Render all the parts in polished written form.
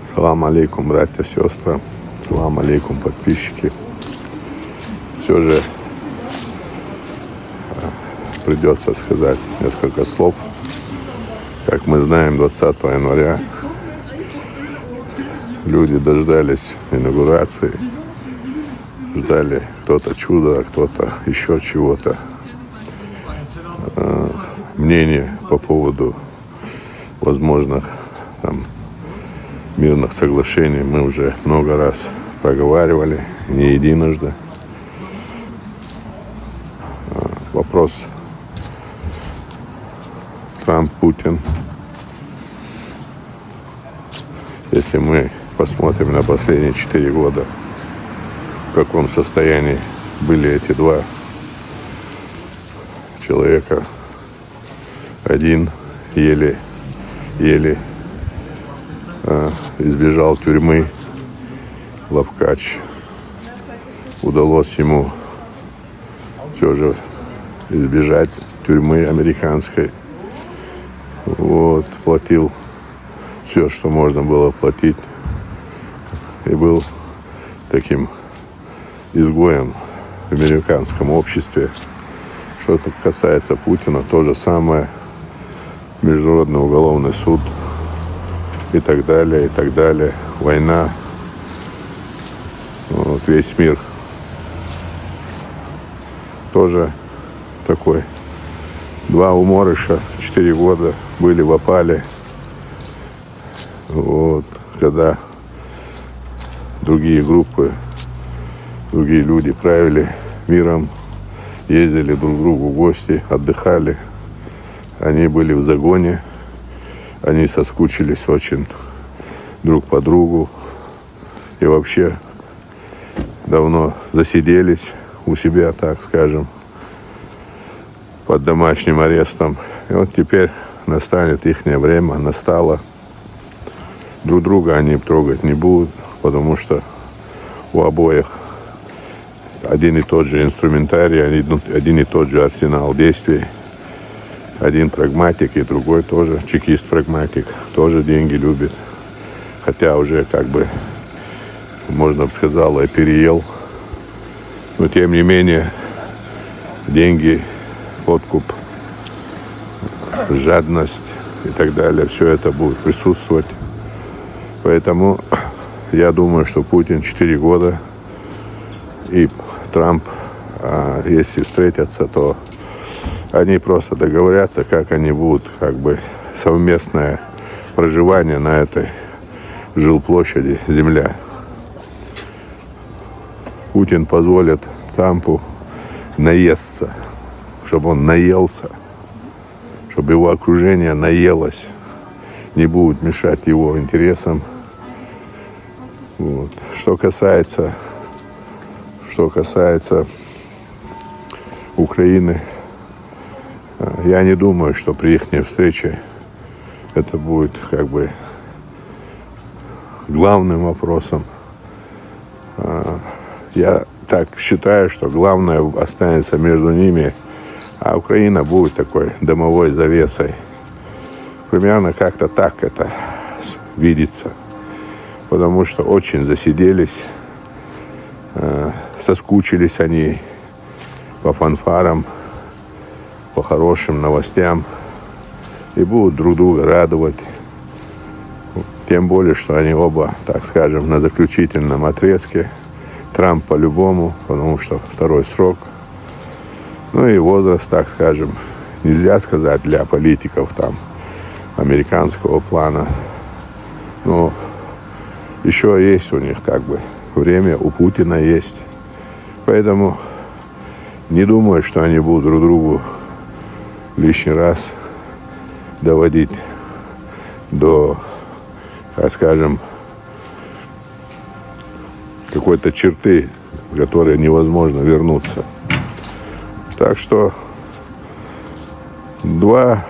Салам алейкум, братья, сестры. Салам алейкум, подписчики. Все же придется сказать несколько слов. Как мы знаем, 20 января люди дождались инаугурации, ждали кто-то чуда, кто-то еще чего-то. Мнение по поводу возможных мирных соглашений мы уже много раз проговаривали, не единожды. Вопрос Трамп-Путин. Если мы посмотрим на последние 4 года, в каком состоянии были эти два человека. Один еле избежал тюрьмы, Лавкач. Удалось ему все же избежать тюрьмы американской. Платил все, что можно было платить. И был таким изгоем в американском обществе. Что касается Путина, то же самое. Международный уголовный суд и так далее, и так далее. Война. Весь мир тоже такой. Два уморыша, 4 года были в опале. Когда другие группы, другие люди правили миром, ездили друг к другу в гости, отдыхали. Они были в загоне, они соскучились очень друг по другу и вообще давно засиделись у себя, так скажем, под домашним арестом. И теперь настанет их время, настало. Друг друга они трогать не будут, потому что у обоих один и тот же инструментарий, один и тот же арсенал действий. Один прагматик и другой тоже чекист-прагматик, тоже деньги любит. Хотя уже можно бы сказать, переел. Но тем не менее, деньги, подкуп, жадность и так далее, все это будет присутствовать. Поэтому я думаю, что Путин 4 года и Трамп, если встретятся, то они просто договорятся, как они будут, совместное проживание на этой жилплощади земля. Путин позволит Трампу наесться, чтобы он наелся, чтобы его окружение наелось, не будет мешать его интересам. Что касается Украины, я не думаю, что при их встрече это будет главным вопросом. Я так считаю, что главное останется между ними, а Украина будет такой дымовой завесой. Примерно как-то так это видится. Потому что очень засиделись, соскучились они по фанфарам, по хорошим новостям и будут друг друга радовать. Тем более, что они оба, так скажем, на заключительном отрезке. Трамп по-любому, потому что второй срок. И возраст, так скажем, нельзя сказать для политиков американского плана. Но еще есть у них время, у Путина есть. Поэтому не думаю, что они будут друг другу лишний раз доводить до, так скажем, какой-то черты, в которой невозможно вернуться. Так что два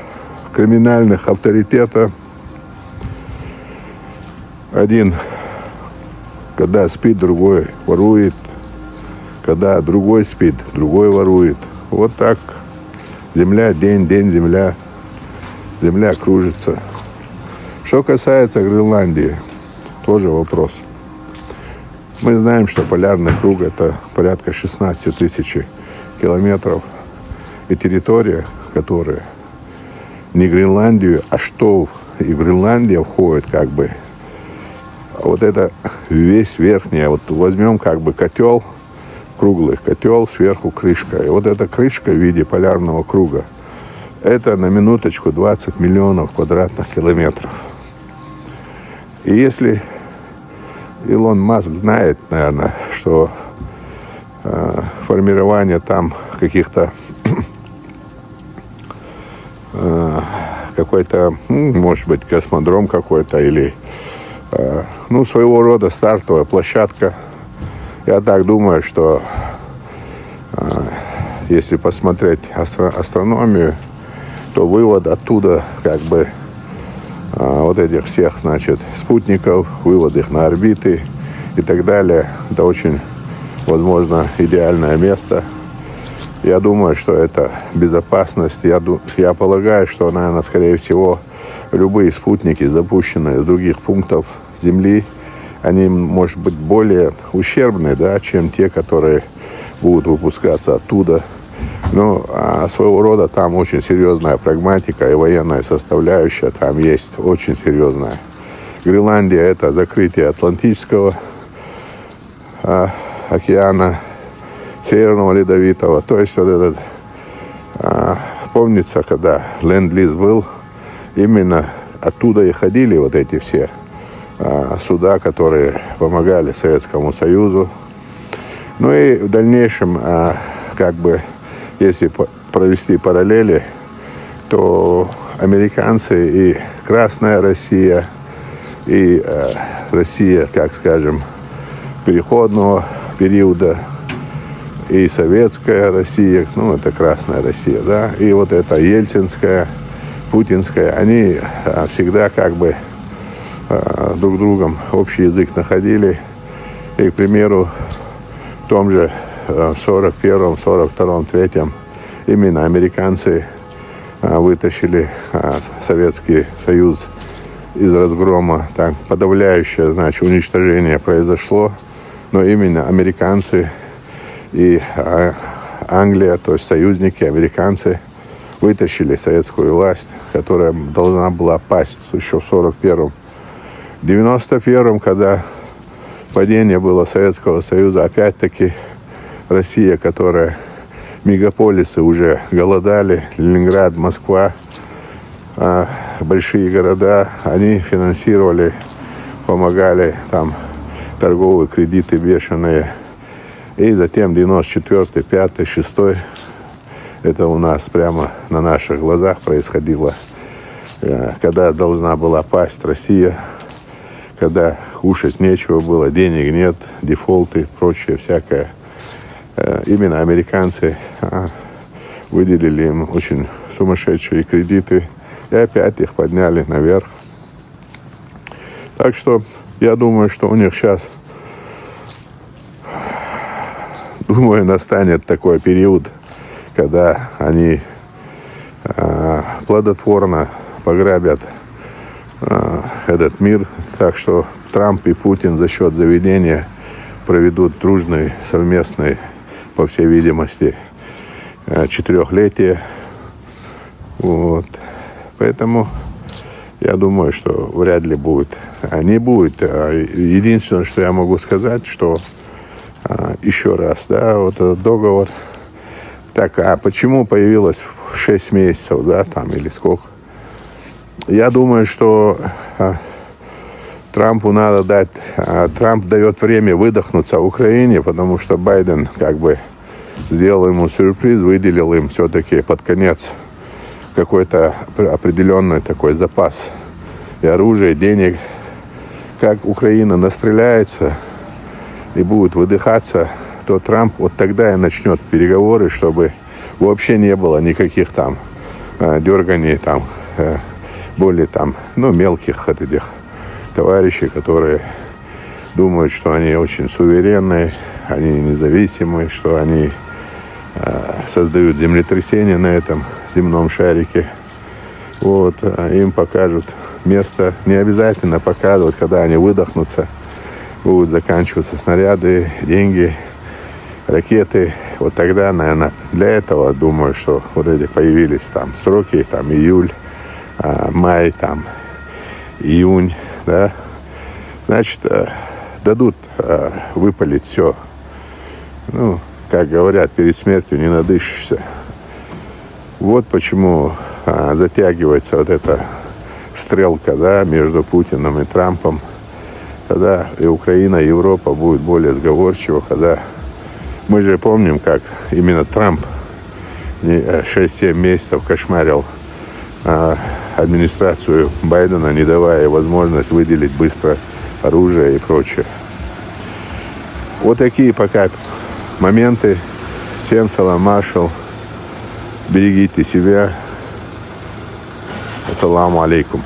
криминальных авторитета. Один, когда спит, другой ворует. Когда другой спит, другой ворует. Вот так. Земля, день, земля кружится. Что касается Гренландии, тоже вопрос. Мы знаем, что полярный круг — это порядка 16 тысяч километров. И территория, которая не Гренландию, а что и Гренландия входит как бы. Вот это весь верхний. Вот возьмем как бы котел, круглый котел, сверху крышка. И вот эта крышка в виде полярного круга. Это на минуточку 20 миллионов квадратных километров. И если Илон Маск знает, наверное, что формирование там каких-то какой-то, может быть, космодром какой-то или своего рода стартовая площадка. Я так думаю, что если посмотреть астрономию, то вывод оттуда как бы вот этих всех, значит, спутников, вывод их на орбиты и так далее. Это очень, возможно, идеальное место. Я думаю, что это безопасность. Я полагаю, что, наверное, скорее всего, любые спутники, запущенные с других пунктов Земли, они, может быть, более ущербные, да, чем те, которые будут выпускаться оттуда. Но своего рода там очень серьезная прагматика и военная составляющая там есть очень серьезная. Гренландия — это закрытие Атлантического океана, Северного Ледовитого. То есть вот этот, помнится, когда Ленд-лиз был, именно оттуда и ходили вот эти все суда, которые помогали Советскому Союзу. Ну и в дальнейшем, как бы, если провести параллели, то американцы и Красная Россия, и Россия, как скажем, переходного периода, и Советская Россия, это Красная Россия, да, и вот эта Ельцинская, Путинская, они всегда как бы друг с другом общий язык находили. И, к примеру, в том же 41-м, 42-м, 43-м именно американцы вытащили Советский Союз из разгрома. Так, подавляющее, значит, уничтожение произошло, но именно американцы и Англия, то есть союзники, американцы, вытащили советскую власть, которая должна была пасть еще в 41-м. В 91-м, когда падение было Советского Союза, опять-таки Россия, которая мегаполисы уже голодали, Ленинград, Москва, большие города, они финансировали, помогали, там торговые кредиты бешеные. И затем 94-й, 5-й, 6-й, это у нас прямо на наших глазах происходило, когда должна была пасть Россия, когда кушать нечего было, денег нет, дефолты, прочее всякое. Именно американцы выделили им очень сумасшедшие кредиты и опять их подняли наверх. Так что я думаю, что у них сейчас, думаю, настанет такой период, когда они плодотворно пограбят этот мир. Так что Трамп и Путин за счет заведения проведут дружный, совместный, по всей видимости, 4-летие. Вот. Поэтому я думаю, что вряд ли будет. Не будет. Единственное, что я могу сказать, что еще раз, да, вот этот договор. Так, а почему появилось 6 месяцев, да, там, или сколько? Я думаю, что Трампу надо дать... Трамп дает время выдохнуться в Украине, потому что Байден как бы сделал ему сюрприз, выделил им все-таки под конец какой-то определенный такой запас и оружия, и денег. Как Украина настреляется и будет выдыхаться, то Трамп вот тогда и начнет переговоры, чтобы вообще не было никаких там дерганий, там более там, мелких от этих товарищей, которые думают, что они очень суверенные, они независимые, что они создают землетрясения на этом земном шарике. Вот, им покажут место не обязательно показывать, когда они выдохнутся, будут заканчиваться снаряды, деньги, ракеты. Вот тогда, наверное, для этого, думаю, что вот эти появились там сроки, там июль, май, там июнь, да. Значит, дадут выпалить все. Ну, как говорят, перед смертью не надышишься. Вот почему затягивается вот эта стрелка, да, между Путиным и Трампом. Тогда и Украина, и Европа будут более сговорчивы, когда мы же помним, как именно Трамп 6-7 месяцев кошмарил администрацию Байдена, не давая возможность выделить быстро оружие и прочее. Вот такие пока моменты. Всем салам, маршал. Берегите себя. Ассаламу алейкум.